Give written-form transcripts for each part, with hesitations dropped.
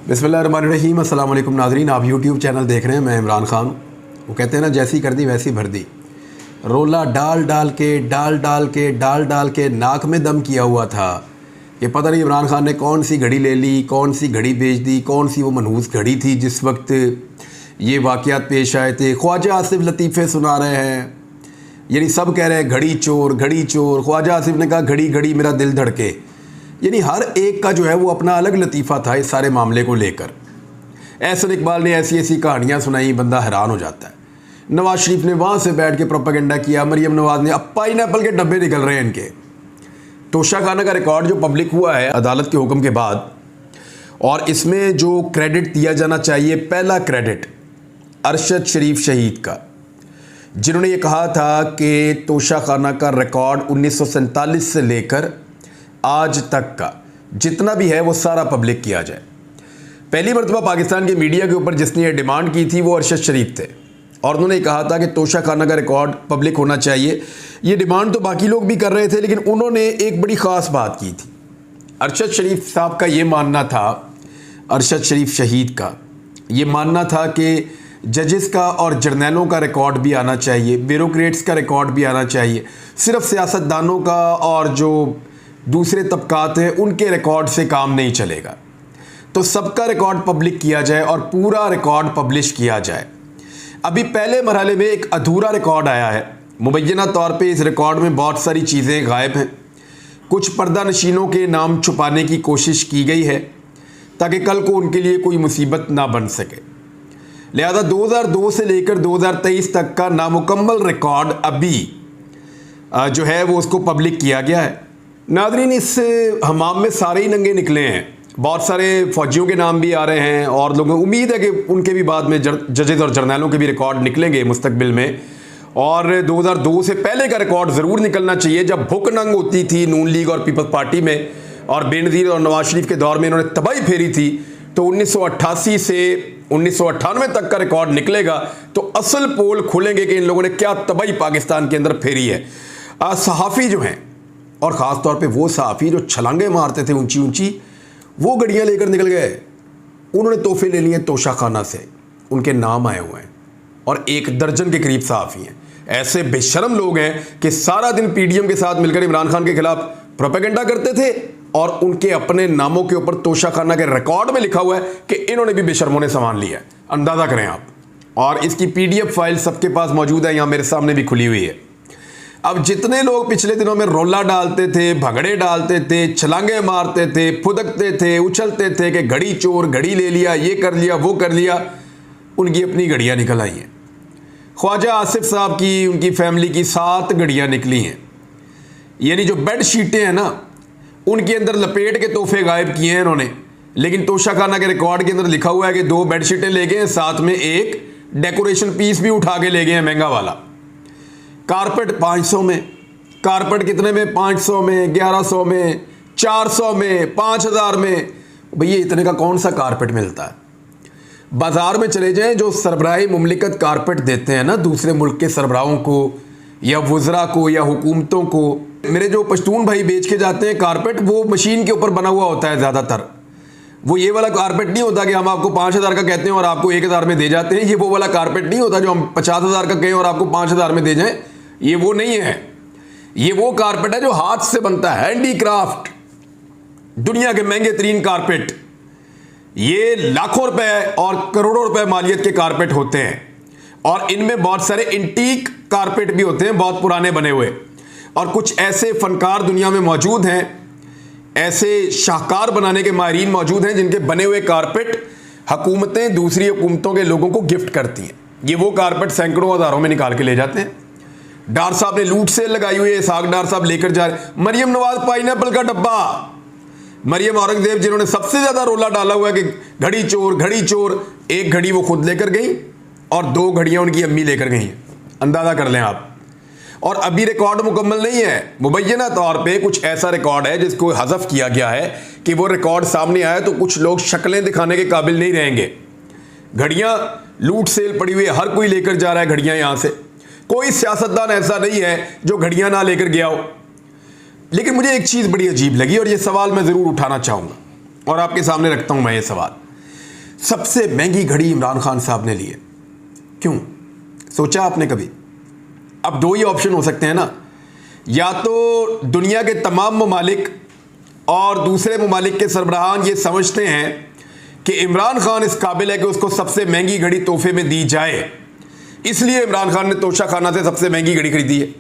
बिस्मिल्लाहिर्रहमानिर्रहीम। अस्सलाम वालेकुम नाज़रीन, आप यूट्यूब चैनल देख रहे हैं। मैं इमरान खान। वो कहते हैं ना, जैसी कर दी वैसी भर दी। रोला डाल डाल के नाक में दम किया हुआ था। ये पता नहीं इमरान खान ने कौन सी घड़ी ले ली, कौन सी घड़ी बेच दी, कौन सी वो मनहूस घड़ी थी जिस वक्त ये वाक़यात पेश आए थे। ख्वाजा आसिफ लतीफ़े सुना रहे हैं, यानी सब कह रहे हैं घड़ी चोर घड़ी चोर। ख्वाजा आसिफ ने कहा घड़ी घड़ी मेरा दिल धड़के। यानी हर एक का जो है वो अपना अलग लतीफ़ा था इस सारे मामले को लेकर। एहसन इकबाल ने ऐसी ऐसी कहानियाँ सुनाई, बंदा हैरान हो जाता है। नवाज शरीफ ने वहाँ से बैठ के प्रोपेगेंडा किया। मरियम नवाज ने, अब पाइनएप्पल के डब्बे निकल रहे हैं इनके। तोशाखाना का रिकॉर्ड जो पब्लिक हुआ है अदालत के हुक्म के बाद, और इसमें जो क्रेडिट दिया जाना चाहिए, पहला क्रेडिट अरशद शरीफ शहीद का, जिन्होंने ये कहा था कि तोशाखाना का रिकॉर्ड 1947 से लेकर आज तक का जितना भी है वो सारा पब्लिक किया जाए। पहली मरतबा पाकिस्तान के मीडिया के ऊपर जिसने ये डिमांड की थी वो अरशद शरीफ थे, और उन्होंने कहा था कि तोशाखाना का रिकॉर्ड पब्लिक होना चाहिए। ये डिमांड तो बाकी लोग भी कर रहे थे, लेकिन उन्होंने एक बड़ी ख़ास बात की थी। अरशद शरीफ साहब का ये मानना था, अरशद शरीफ शहीद का ये मानना था कि जजेस का और जर्नैलों का रिकॉर्ड भी आना चाहिए, ब्यूरोक्रेट्स का रिकॉर्ड भी आना चाहिए। सिर्फ सियासतदानों का और जो दूसरे तबकात हैं उनके रिकॉर्ड से काम नहीं चलेगा। तो सबका रिकॉर्ड पब्लिक किया जाए और पूरा रिकॉर्ड पब्लिश किया जाए। अभी पहले मरहले में एक अधूरा रिकॉर्ड आया है। मुबैना तौर पे इस रिकॉर्ड में बहुत सारी चीज़ें गायब हैं। कुछ पर्दा नशीनों के नाम छुपाने की कोशिश की गई है ताकि कल को उनके लिए कोई मुसीबत ना बन सके। लिहाजा 2002 से लेकर 2023 तक का नामुकम्मल रिकॉर्ड अभी जो है वो उसको पब्लिक किया गया है। नाज़रीन, इस हमाम में सारे ही नंगे निकले हैं। बहुत सारे फ़ौजियों के नाम भी आ रहे हैं, और लोगों को उम्मीद है कि उनके भी बाद में जजेस और जर्नैलों के भी रिकॉर्ड निकलेंगे मुस्तकबिल में। और 2002 से पहले का रिकॉर्ड ज़रूर निकलना चाहिए, जब भुक नंग होती थी नून लीग और पीपल्स पार्टी में, और बेनज़ीर और नवाज शरीफ के दौर में इन्होंने तबाही फेरी थी। तो 1988 से 1998 तक का रिकॉर्ड निकलेगा तो असल पोल खुलेंगे कि इन लोगों ने क्या तबाही पाकिस्तान के अंदर फेरी है। सहाफ़ी जो हैं, और ख़ास तौर पे वो सहाफ़ी जो छलांगे मारते थे ऊंची ऊंची, वो गड़ियाँ लेकर निकल गए। उन्होंने तोहफे ले लिए तोशाखाना से, उनके नाम आए हुए हैं, और 1 दर्जन के करीब सहाफ़ी हैं। ऐसे बेशरम लोग हैं कि सारा दिन पीडीएम के साथ मिलकर इमरान खान के खिलाफ प्रोपेगेंडा करते थे, और उनके अपने नामों के ऊपर तोशाखाना के रिकॉर्ड में लिखा हुआ है कि इन्होंने भी बेशर्मों ने सामान लिया है। अंदाज़ा करें आप। और इसकी PDF फाइल सबके पास मौजूद है, यहाँ मेरे सामने भी खुली हुई है। अब जितने लोग पिछले दिनों में रोला डालते थे, भगड़े डालते थे, छलांगे मारते थे, फुदकते थे, उछलते थे कि घड़ी चोर, घड़ी ले लिया, ये कर लिया, वो कर लिया, उनकी अपनी घड़ियाँ निकल आई हैं। ख्वाजा आसिफ साहब की, उनकी फैमिली की 7 घड़ियाँ निकली हैं। यानी जो बेड शीटें हैं ना, उनके अंदर लपेट के तोहफे गायब किए हैं इन्होंने। लेकिन तोशाखाना के रिकॉर्ड के अंदर लिखा हुआ है कि 2 बेड शीटें ले गए हैं, साथ में एक डेकोरेशन पीस भी उठा के ले गए हैं महंगा वाला। कारपेट 500 में, कारपेट कितने में? 500 में, 1100 में, 400 में, 5000 में। भैया इतने का कौन सा कारपेट मिलता है? बाज़ार में चले जाएं, जो सरबराही मुमलिकत कारपेट देते हैं ना दूसरे मुल्क के सरबराहों को या वज़रा को या हुकूमतों को, मेरे जो पश्तून भाई बेच के जाते हैं कारपेट, वो मशीन के ऊपर बना हुआ होता है ज़्यादातर। वो ये वाला कारपेट नहीं होता कि हम आपको 5000 का कहते हैं और आपको 1000 में दे जाते हैं। ये वो वाला कारपेट नहीं होता जो हम 50,000 का कहें और आपको 5000 में दे जाएं। ये वो नहीं है। ये वो कारपेट है जो हाथ से बनता है, हैंडीक्राफ्ट, दुनिया के महंगे तरीन कारपेट। ये लाखों रुपए और करोड़ों रुपए मालियत के कारपेट होते हैं, और इनमें बहुत सारे इंटीक कारपेट भी होते हैं, बहुत पुराने बने हुए। और कुछ ऐसे फनकार दुनिया में मौजूद हैं, ऐसे शाहकार बनाने के माहिरीन मौजूद हैं, जिनके बने हुए कारपेट हुकूमतें दूसरी हुकूमतों के लोगों को गिफ्ट करती हैं। ये वो कारपेट सैकड़ों हज़ारों में निकाल के ले जाते हैं। डार साहब ने लूट सेल लगाई हुई है, इसाक डार साहब लेकर जा रहे। मरियम नवाज पाइनएप्पल का डब्बा, मरियम औरंगजेब जिन्होंने सबसे ज़्यादा रोला डाला हुआ है कि घड़ी चोर घड़ी चोर, 1 घड़ी वो खुद लेकर गई और 2 घड़ियाँ उनकी अम्मी लेकर गई हैं। अंदाज़ा कर लें आप। और अभी रिकॉर्ड मुकम्मल नहीं है। मुबैना तौर पे कुछ ऐसा रिकॉर्ड है जिसको हज़फ किया गया है कि वो रिकॉर्ड सामने आया तो कुछ लोग शक्लें दिखाने के काबिल नहीं रहेंगे। घड़ियाँ लूट सेल पड़ी हुई है, हर कोई लेकर जा रहा है घड़ियाँ यहाँ से। कोई सियासतदान ऐसा नहीं है जो घड़ियाँ ना लेकर गया हो। लेकिन मुझे एक चीज़ बड़ी अजीब लगी, और ये सवाल मैं ज़रूर उठाना चाहूँगा और आपके सामने रखता हूँ मैं ये सवाल। सबसे महंगी घड़ी इमरान खान साहब ने ली है। क्यों? सोचा आपने कभी? अब दो ही ऑप्शन हो सकते हैं ना, या तो दुनिया के तमाम ममालिक और दूसरे ममालिक के सरबराहान ये समझते हैं कि इमरान खान इस काबिल है कि उसको सबसे महंगी घड़ी तोहफे में दी जाए, इसलिए इमरान खान ने तोशाखाना से सबसे महंगी घड़ी खरीदी है,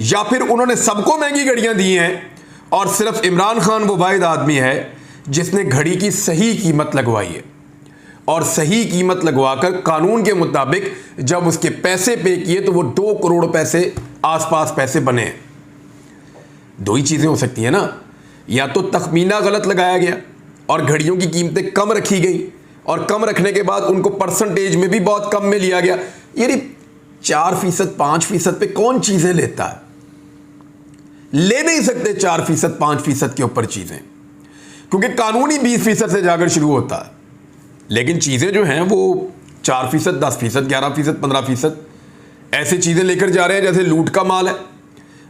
या फिर उन्होंने सबको महंगी घड़ियां दी हैं और सिर्फ इमरान खान वो वाहिद आदमी है जिसने घड़ी की सही कीमत लगवाई है, और सही कीमत लगवाकर कानून के मुताबिक जब उसके पैसे पे किए तो वो 2 करोड़ पैसे आसपास पैसे बने हैं। दो ही चीज़ें हो सकती हैं ना, या तो तखमीना गलत लगाया गया और घड़ियों की कीमतें कम रखी गई, और कम रखने के बाद उनको परसेंटेज में भी बहुत कम में लिया गया। यानी 4%, 5% पे कौन चीज़ें लेता है? ले नहीं सकते 4%, 5% के ऊपर चीज़ें, क्योंकि कानून ही 20% से जाकर शुरू होता है। लेकिन चीज़ें जो हैं वो 4%, 10%, 11%, 15% ऐसी चीज़ें लेकर जा रहे हैं जैसे लूट का माल है,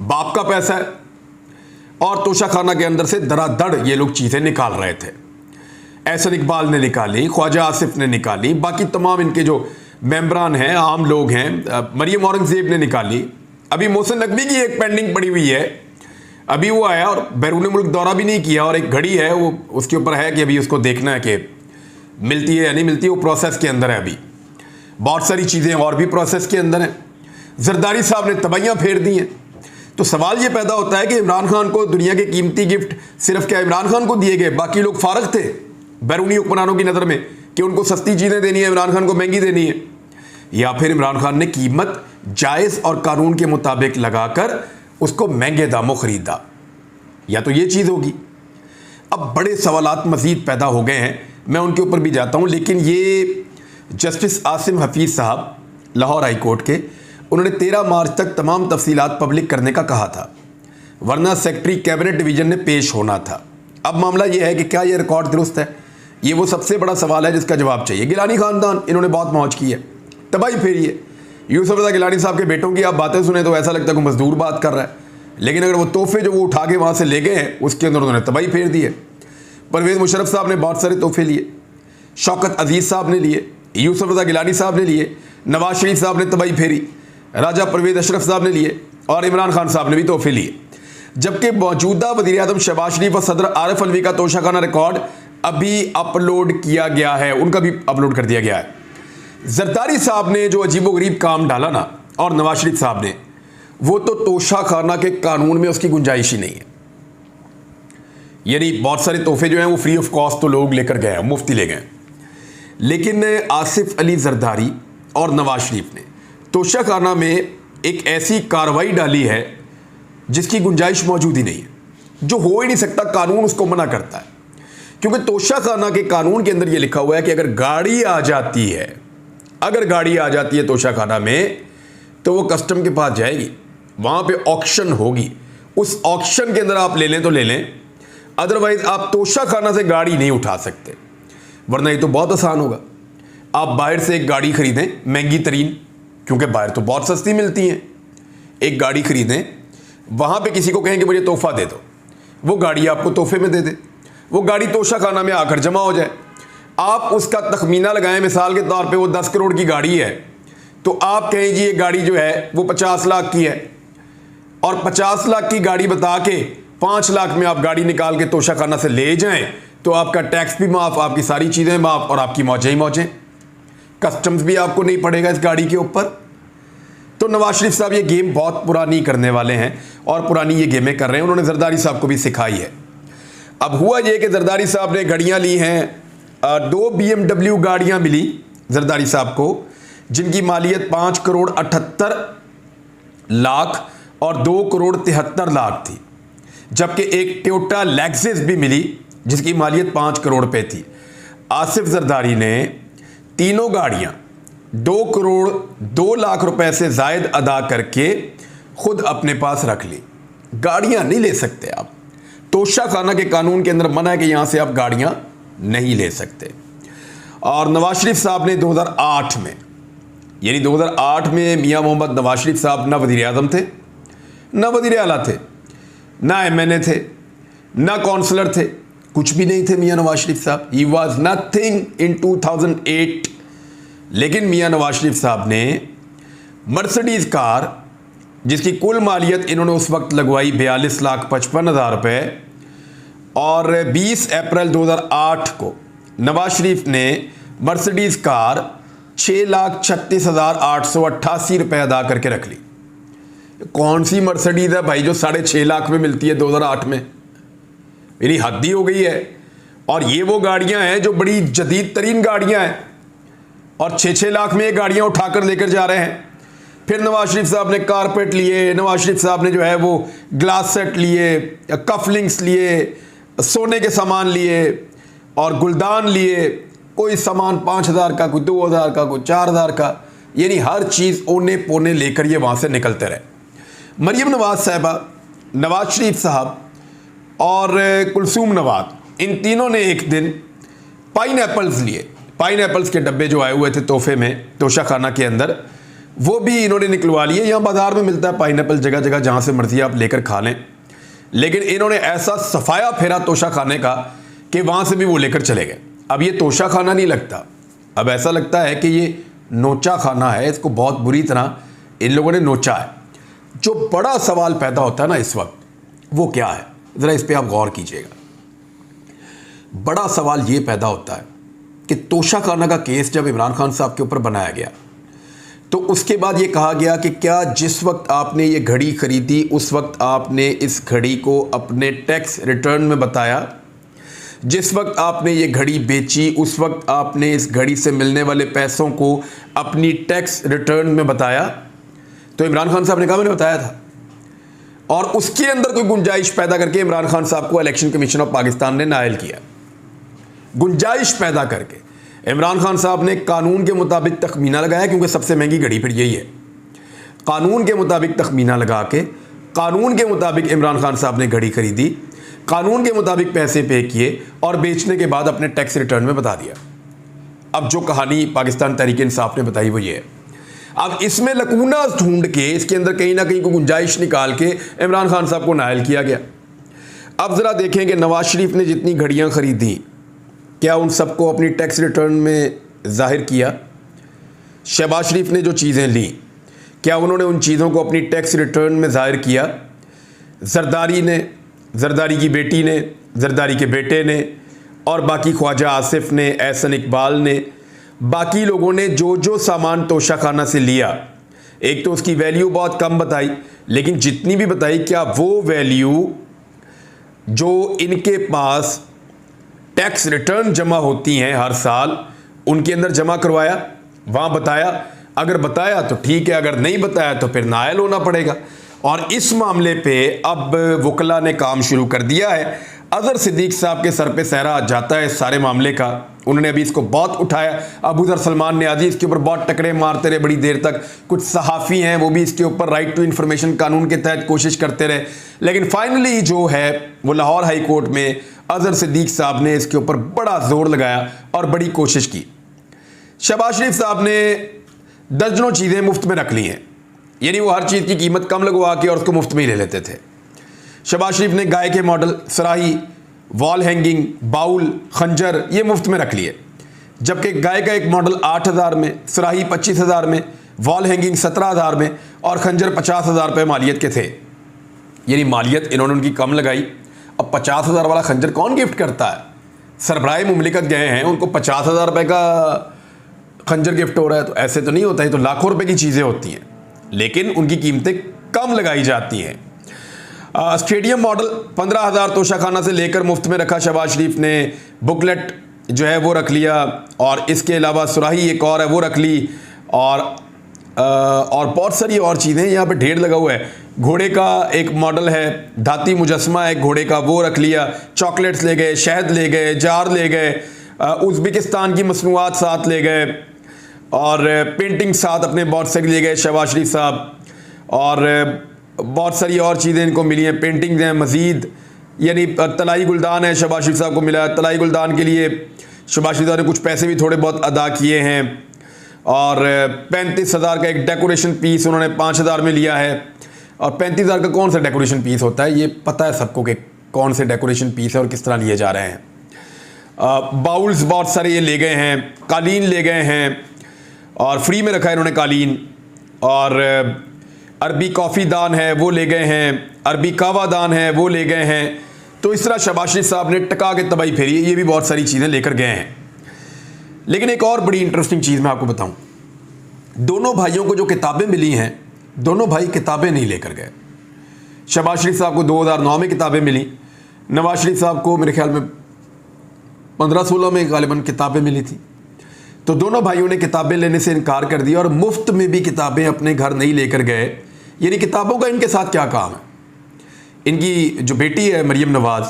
बाप का पैसा है, और तोशाखाना के अंदर से धड़ाधड़ ये लोग चीज़ें निकाल रहे थे। एहसन इकबाल ने निकाली, ख्वाजा आसिफ ने निकाली, बाकी तमाम इनके जो मेंबरान हैं, आम लोग हैं, मरियम औरंगजेब ने निकाली। अभी मोहसिन नकवी की एक पेंडिंग पड़ी हुई है, अभी वो आया और बैरून मुल्क दौरा भी नहीं किया, और एक घड़ी है वो उसके ऊपर है कि अभी उसको देखना है कि मिलती है या नहीं मिलती, वो प्रोसेस के अंदर है। अभी बहुत सारी चीज़ें और भी प्रोसेस के अंदर हैं। जरदारी साहब ने तबाहियाँ फेर दी हैं। तो सवाल ये पैदा होता है कि इमरान खान को दुनिया के कीमती गिफ्ट सिर्फ क्या इमरान खान को दिए गए, बाकी लोग फारग थे बैरूनी हुक्मरानों की नज़र में कि उनको सस्ती चीज़ें देनी है, इमरान खान को महंगी देनी है, या फिर इमरान खान ने कीमत जायज़ और कानून के मुताबिक लगाकर उसको महंगे दामों ख़रीदा, या तो ये चीज़ होगी। अब बड़े सवालात मज़ीद पैदा हो गए हैं, मैं उनके ऊपर भी जाता हूँ, लेकिन ये जस्टिस आसिम हफीज़ साहब लाहौर हाई कोर्ट के, उन्होंने 13 मार्च तक तमाम तफसीलात पब्लिक करने का कहा था, वरना सेक्रेटरी कैबिनेट डिवीज़न ने पेश होना था। अब मामला ये है कि क्या ये रिकॉर्ड दुरुस्त है, ये वो सबसे बड़ा सवाल है जिसका जवाब चाहिए। गिलानी ख़ानदान, इन्होंने बहुत मौज की है, तबाही फेरी है। यूसुफ रज़ा गिलानी साहब के बेटों की आप बातें सुने तो ऐसा लगता है कोई मजदूर बात कर रहा है, लेकिन अगर वो तोहफे जो वो उठा के वहाँ से ले गए हैं उसके अंदर उन्होंने तबाही फेर दी है। परवेज़ मुशर्रफ साहब ने बहुत सारे तोहफे लिए, शौकत अजीज़ साहब ने लिए, यूसुफ रज़ा गिलानी साहब ने लिए, नवाज शरीफ साहब ने तबाही फेरी, राजा परवेज़ अशरफ साहब ने लिए, और इमरान खान साहब ने भी तोहफे लिए। जबकि मौजूदा वज़ीर आज़म शहबाज शरीफ और सदर आरिफ अलवी का तोशाखाना रिकॉर्ड अभी अपलोड किया गया है, उनका भी अपलोड कर दिया गया है। जरदारी साहब ने जो अजीबोगरीब काम डाला ना, और नवाज शरीफ साहब ने, वो तो तोशाखाना के कानून में उसकी गुंजाइश ही नहीं है। यानी बहुत सारे तोहफे जो हैं वो फ्री ऑफ कॉस्ट तो लोग लेकर गए हैं, मुफ्ती ले गए, लेकिन आसिफ अली जरदारी और नवाज शरीफ ने तोशाखाना में एक ऐसी कार्रवाई डाली है जिसकी गुंजाइश मौजूद ही नहीं है, जो हो ही नहीं सकता, कानून उसको मना करता है। क्योंकि तोशाखाना के कानून के अंदर ये लिखा हुआ है कि अगर गाड़ी आ जाती है, अगर गाड़ी आ जाती है तोशाखाना में, तो वो कस्टम के पास जाएगी, वहाँ पे ऑक्शन होगी, उस ऑक्शन के अंदर आप ले लें तो ले लें, अदरवाइज आप तोशाखाना से गाड़ी नहीं उठा सकते। वरना ये तो बहुत आसान होगा, आप बाहर से एक गाड़ी खरीदें महंगी तरीन, क्योंकि बाहर तो बहुत सस्ती मिलती हैं, एक गाड़ी खरीदें, वहाँ पे किसी को कहें कि मुझे तोहफा दे दो, वो गाड़ी आपको तोहफे में दे दे, वो गाड़ी तोशाखाना में आकर जमा हो जाए, आप उसका तखमीना लगाएं, मिसाल के तौर पे वो 10 करोड़ की गाड़ी है, तो आप कहें जी ये गाड़ी जो है वो 50 लाख की है, और 50 लाख की गाड़ी बता के 5 लाख में आप गाड़ी निकाल के तोशाखाना से ले जाएं, तो आपका टैक्स भी माफ़, आपकी सारी चीज़ें माफ़, और आपकी मौजें ही मौजें, कस्टम्स भी आपको नहीं पड़ेगा इस गाड़ी के ऊपर। तो नवाज शरीफ साहब ये गेम बहुत पुरानी करने वाले हैं, और पुरानी ये गेमें कर रहे हैं, उन्होंने जरदारी साहब को भी सिखाई है। अब हुआ ये कि जरदारी साहब ने घड़ियाँ ली हैं, 2 BMW गाड़ियाँ मिली जरदारी साहब को, जिनकी मालियत 5 करोड़ 78 लाख और 2 करोड़ 73 लाख थी, जबकि एक टोयोटा लेक्सस भी मिली जिसकी मालियत 5 करोड़ पे थी। आसिफ जरदारी ने तीनों गाड़ियाँ 2 करोड़ 2 लाख रुपए से ज़ायद अदा करके खुद अपने पास रख ली। गाड़ियाँ नहीं ले सकते आप, तोशाखाना के कानून के अंदर मना है कि यहाँ से आप गाड़ियाँ नहीं ले सकते। और नवाज शरीफ साहब ने 2008 में, यानी 2008 में मियाँ मोहम्मद नवाज शरीफ साहब ना वज़ीर आज़म थे, ना वज़ीर आला थे, ना MNA थे, ना काउंसलर थे, कुछ भी नहीं थे मियाँ नवाज शरीफ साहब, ही वॉज नथिंग इन 2008। लेकिन मियाँ नवाज शरीफ साहब ने मर्सिडीज़ कार जिसकी कुल मालियत इन्होंने उस वक्त लगवाई 42,55,000 रुपये, और 20 अप्रैल 2008 को नवाज शरीफ ने मर्सिडीज़ कार 6,36,888 रुपये अदा करके रख ली। कौन सी मर्सिडीज़ है भाई जो 6.5 लाख में मिलती है 2008 में? मेरी हद ही हो गई है। और ये वो गाड़ियां हैं जो बड़ी जदीद तरीन गाड़ियां हैं, और 6-6 लाख में ये गाड़ियां उठाकर लेकर जा रहे हैं। फिर नवाज शरीफ साहब ने कारपेट लिए, नवाज शरीफ साहब ने जो है वो ग्लास सेट लिए, कफलिंग्स लिए, सोने के सामान लिए और गुलदान लिए। कोई सामान 5,000 का, कोई 2,000 का, कोई 4,000 का, यानी हर चीज़ ओने पोने लेकर ये वहाँ से निकलते रहे। मरीम नवाज साहबा, नवाज शरीफ साहब और कुलसूम नवाज, इन तीनों ने एक दिन पाइन एप्पल्स लिए। पाइन एप्पल्स के डब्बे जो आए हुए थे तोहफे में तोशा खाना के अंदर, वो भी इन्होंने निकलवा लिए। यहाँ बाज़ार में मिलता है पाइन एप्पल जगह जगह, जहाँ से मर्जी आप लेकर खा लें। लेकिन इन्होंने ऐसा सफाया फेरा तोशा खाने का कि वहाँ से भी वो लेकर चले गए। अब ये तोशा खाना नहीं लगता, अब ऐसा लगता है कि ये नोचा खाना है। इसको बहुत बुरी तरह इन लोगों ने नोचा है। जो बड़ा सवाल पैदा होता है ना इस वक्त, वो क्या है? ज़रा इस पर आप गौर कीजिएगा। बड़ा सवाल ये पैदा होता है कि तोशा खाना का केस जब इमरान खान साहब के ऊपर बनाया गया, तो उसके बाद ये कहा गया कि क्या जिस वक्त आपने ये घड़ी ख़रीदी उस वक्त आपने इस घड़ी को अपने टैक्स रिटर्न में बताया? जिस वक्त आपने ये घड़ी बेची उस वक्त आपने इस घड़ी से मिलने वाले पैसों को अपनी टैक्स रिटर्न में बताया? तो इमरान खान साहब ने कहा मैंने बताया था। और उसके अंदर कोई गुंजाइश पैदा करके इमरान खान साहब को इलेक्शन कमीशन ऑफ पाकिस्तान ने नायल किया। गुंजाइश पैदा करके इमरान खान साहब ने कानून के मुताबिक तखमीना लगाया, क्योंकि सबसे महंगी घड़ी फिर यही है। कानून के मुताबिक तखमीना लगा के कानून के मुताबिक इमरान खान साहब ने घड़ी खरीदी, कानून के मुताबिक पैसे पे किए और बेचने के बाद अपने टैक्स रिटर्न में बता दिया। अब जो कहानी पाकिस्तान तहरीक इंसाफ ने बताई वो ये है। अब इसमें लकूना ढूंढ के इसके अंदर कहीं ना कहीं को गुंजाइश निकाल के इमरान खान साहब को नायल किया गया। अब ज़रा देखें कि नवाज शरीफ ने जितनी घड़ियाँ ख़रीदी, क्या उन सबको अपनी टैक्स रिटर्न में ज़ाहिर किया? शहबाज शरीफ ने जो चीज़ें ली, क्या उन्होंने उन चीज़ों को अपनी टैक्स रिटर्न में ज़ाहिर किया? जरदारी ने, जरदारी की बेटी ने, जरदारी के बेटे ने, और बाकी ख्वाजा आसिफ ने, एहसन इकबाल ने, बाकी लोगों ने जो जो सामान तोशा खाना से लिया, एक तो उसकी वैल्यू बहुत कम बताई, लेकिन जितनी भी बताई, क्या वो वैल्यू जो इनके पास टैक्स रिटर्न जमा होती हैं हर साल उनके अंदर जमा करवाया, वहाँ बताया? अगर बताया तो ठीक है, अगर नहीं बताया तो फिर नायल होना पड़ेगा। और इस मामले पे अब वकला ने काम शुरू कर दिया है। अजहर सिद्दीक साहब के सर पे सहरा जाता है इस सारे मामले का। उन्होंने अभी इसको बहुत उठाया। अबू ज़र सलमान ने आज इसके ऊपर बहुत टकरे मारते रहे बड़ी देर तक। कुछ सहाफ़ी हैं वो भी इसके ऊपर राइट टू इन्फॉर्मेशन कानून के तहत कोशिश करते रहे, लेकिन फाइनली जो है वो लाहौर हाई कोर्ट में अजहर सिद्दीक साहब ने इसके ऊपर बड़ा जोर लगाया और बड़ी कोशिश की। शहबाज शरीफ साहब ने दर्जनों चीज़ें मुफ्त में रख ली हैं, यानी वो हर चीज़ की कीमत कम लगवा के और उसको मुफ्त में ही ले लेते थे। शहबाज शरीफ ने गाय के मॉडल, सराही, वॉल हैंगिंग, बाउल, खंजर ये मुफ्त में रख लिए, जबकि गाय का एक मॉडल 8,000 में, सराही 25,000 में, वॉल हैंगिंग 17,000 में और खंजर 50,000 रुपये मालियत के थे। यानी मालियत इन्होंने उनकी कम लगाई। अब 50,000 वाला खंजर कौन गिफ्ट करता है? सरबराह मुमलिकत गए हैं, उनको 50,000 रुपये का खंजर गिफ्ट हो रहा है, तो ऐसे तो नहीं होता है, तो लाखों रुपए की चीज़ें होती हैं, लेकिन उनकी कीमतें कम लगाई जाती हैं। स्टेडियम मॉडल 15,000 तोशाखाना से लेकर मुफ्त में रखा शहबाज शरीफ ने। बुकलेट जो है वो रख लिया, और इसके अलावा सुराही एक और है वो रख ली, और बहुत सारी और चीज़ें यहाँ पे ढेर लगा हुआ है। घोड़े का एक मॉडल है, धाती मुजस्मा है घोड़े का, वो रख लिया। चॉकलेट्स ले गए, शहद ले गए, जार ले गए, उज़्बेकिस्तान की मसनूआत साथ ले गए, और पेंटिंग साथ अपने बहुत से ले गए शहबाज शरीफ साहब, और बहुत सारी और चीज़ें इनको मिली हैं। पेंटिंग्स हैं मज़ीद, यानी तलाई गुलदान है शहबाज शरीफ साहब को मिला। तलाई गुलदान के लिए शहबाज शरीफ साहब ने कुछ पैसे भी थोड़े बहुत अदा किए हैं, और 35,000 का एक डेकोरेशन पीस उन्होंने 5,000 में लिया है। और 35,000 का कौन सा डेकोरेशन पीस होता है ये पता है सबको कि कौन से डेकोरेशन पीस है और किस तरह लिए जा रहे हैं। बाउल्स बहुत सारे ये ले गए हैं, कालीन ले गए हैं और फ्री में रखा है इन्होंने कालीन, और अरबी कॉफ़ी दान है वो ले गए हैं, अरबी कावा दान है वो ले गए हैं। तो इस तरह शहबाज शरीफ साहब ने टका के तबाही फेरी, ये भी बहुत सारी चीज़ें लेकर गए हैं। लेकिन एक और बड़ी इंटरेस्टिंग चीज़ मैं आपको बताऊं, दोनों भाइयों को जो किताबें मिली हैं, दोनों भाई किताबें नहीं लेकर गए। शहबाज शरीफ साहब को 2009 में किताबें मिली, नवाज शरीफ साहब को मेरे ख्याल में 15-16 में गालिबन किताबें मिली थी। तो दोनों भाइयों ने किताबें लेने से इनकार कर दिया और मुफ्त में भी किताबें अपने घर नहीं लेकर गए। यानी किताबों का इनके साथ क्या काम है। इनकी जो बेटी है मरियम नवाज़,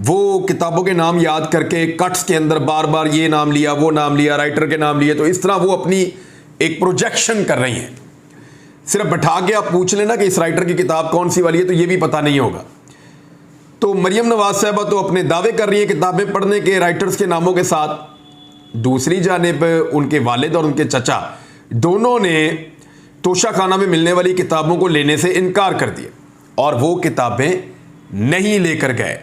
वो किताबों के नाम याद करके कट्स के अंदर बार बार ये नाम लिया, वो नाम लिया, राइटर के नाम लिए, तो इस तरह वो अपनी एक प्रोजेक्शन कर रही हैं। सिर्फ बैठा के आप पूछ लेना कि इस राइटर की किताब कौन सी वाली है, तो ये भी पता नहीं होगा। तो मरियम नवाज साहबा तो अपने दावे कर रही है किताबें पढ़ने के राइटर्स के नामों के साथ, दूसरी जानिब उनके वालिद और उनके चचा दोनों ने तोशा खाना में मिलने वाली किताबों को लेने से इनकार कर दिया और वो किताबें नहीं लेकर गए।